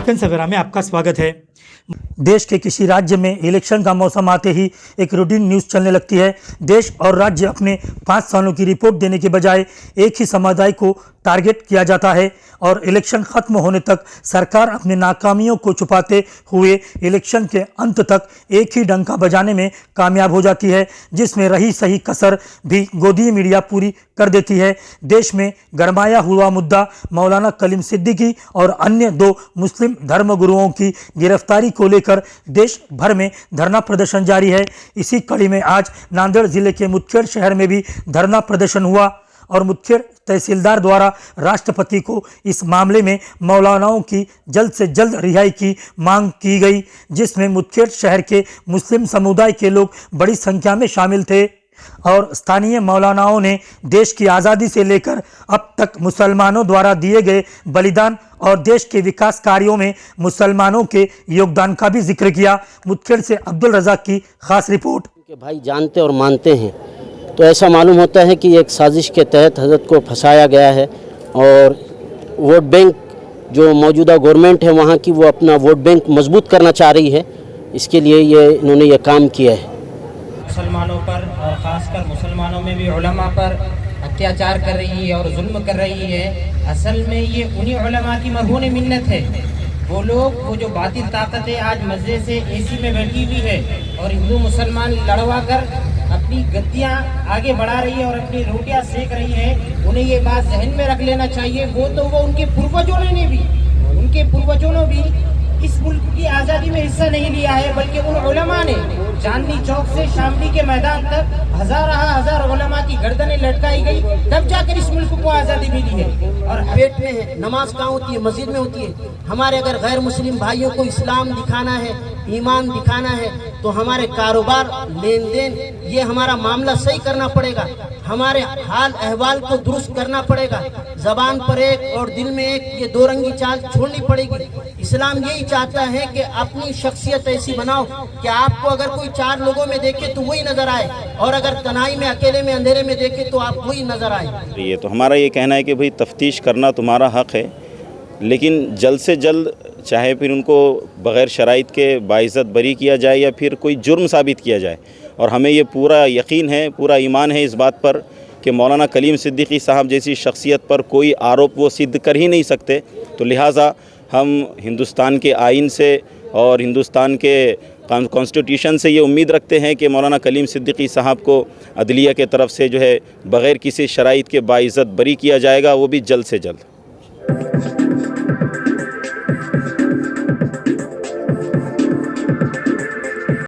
दक्कन सवेरा में आपका स्वागत है। देश के किसी राज्य में इलेक्शन का मौसम आते ही एक रूटीन न्यूज़ चलने लगती है। देश और राज्य अपने 5 सालों की रिपोर्ट देने के बजाय एक ही समुदाय को टारगेट किया जाता है और इलेक्शन खत्म होने तक सरकार अपनी नाकामियों को छुपाते हुए इलेक्शन के अंत तक एक ही डंका बजाने में कामयाब हो जाती है, जिसमें रही सही कसर भी गोदी मीडिया पूरी कर देती है। देश में गरमाया हुआ मुद्दा मौलाना कलीम सिद्दीकी और अन्य 2 मुस्लिम धर्मगुरुओं की गिरफ्तारी को लेकर देश भर में धरना प्रदर्शन जारी है। इसी कड़ी में आज नांदेड़ जिले के मुदखेड़ शहर में भी धरना प्रदर्शन हुआ और मुदखेड़ तहसीलदार द्वारा राष्ट्रपति को इस मामले में मौलानाओं की जल्द से जल्द रिहाई की मांग की गई, जिसमें मुदखेड़ शहर के मुस्लिम समुदाय के लोग बड़ी संख्या में शामिल थे और स्थानीय मौलानाओं ने देश की आज़ादी से लेकर अब तक मुसलमानों द्वारा दिए गए बलिदान और देश के विकास कार्यों में मुसलमानों के योगदान का भी जिक्र किया। मुदखेड़ से अब्दुल रज़ाक की खास रिपोर्ट। कि भाई जानते और मानते हैं तो ऐसा मालूम होता है कि एक साजिश के तहत हज़रत को फंसाया गया है और वोट बैंक जो मौजूदा गवर्नमेंट है वहाँ की वो अपना वोट बैंक मजबूत करना चाह रही है। इसके लिए इन्होंने ये काम किया है। मुसलमानों पर और ख़ासकर मुसलमानों में भी उलमा पर अत्याचार कर रही है और जुल्म कर रही है। असल में ये उन्हीं उलमा की मरहून मिन्नत है। वो लोग वो जो बातिल ताकतें आज मज़े से एसी में बैठी हुई है और हिंदू मुसलमान लड़वा कर अपनी गद्दियाँ आगे बढ़ा रही है और अपनी रोटियाँ सेक रही है। उन्हें ये बात जहन में रख लेना चाहिए। वो उनके पूर्वजों ने भी इस मुल्क की आज़ादी में हिस्सा नहीं लिया है, बल्कि उन उलमा ने चांदनी चौक से शामली के मैदान तक हजार उलमा की गर्दनें लटकाई गई, तब जाकर इस मुल्क को आज़ादी मिली है। और पेट में है, नमाज कहाँ होती है? मस्जिद में होती है। हमारे अगर गैर मुस्लिम भाइयों को इस्लाम दिखाना है, ईमान दिखाना है, तो हमारे कारोबार, लेन देन, ये हमारा मामला सही करना पड़ेगा। हमारे हाल अहवाल को दुरुस्त करना पड़ेगा। ज़बान पर एक और दिल में एक, ये 2 रंगी चाल छोड़नी पड़ेगी। इस्लाम यही चाहता है कि अपनी शख्सियत ऐसी बनाओ कि आपको अगर कोई 4 लोगों में देखे तो वही नजर आए, और अगर तन्हाई में, अकेले में, अंधेरे में देखे तो आप वही नजर आए। ये तो हमारा ये कहना है कि भाई तफ्तीश करना तुम्हारा हक़ है, लेकिन जल्द से जल्द चाहे फिर उनको बग़ैर शराइत के बाइज़्ज़त बरी किया जाए या फिर कोई जुर्म साबित किया जाए। और हमें ये पूरा यकीन है, पूरा ईमान है इस बात पर कि मौलाना कलीम सिद्दीकी साहब जैसी शख्सियत पर कोई आरोप वो सिद्ध कर ही नहीं सकते। तो लिहाजा हम हिंदुस्तान के आइन से और हिंदुस्तान के कॉन्स्टिट्यूशन से ये उम्मीद रखते हैं कि मौलाना कलीम सिद्दीकी साहब को अदलिया के तरफ से जो है बग़ैर किसी शराइत के बाइज़्ज़त बरी किया जाएगा, वो भी जल्द से जल्द।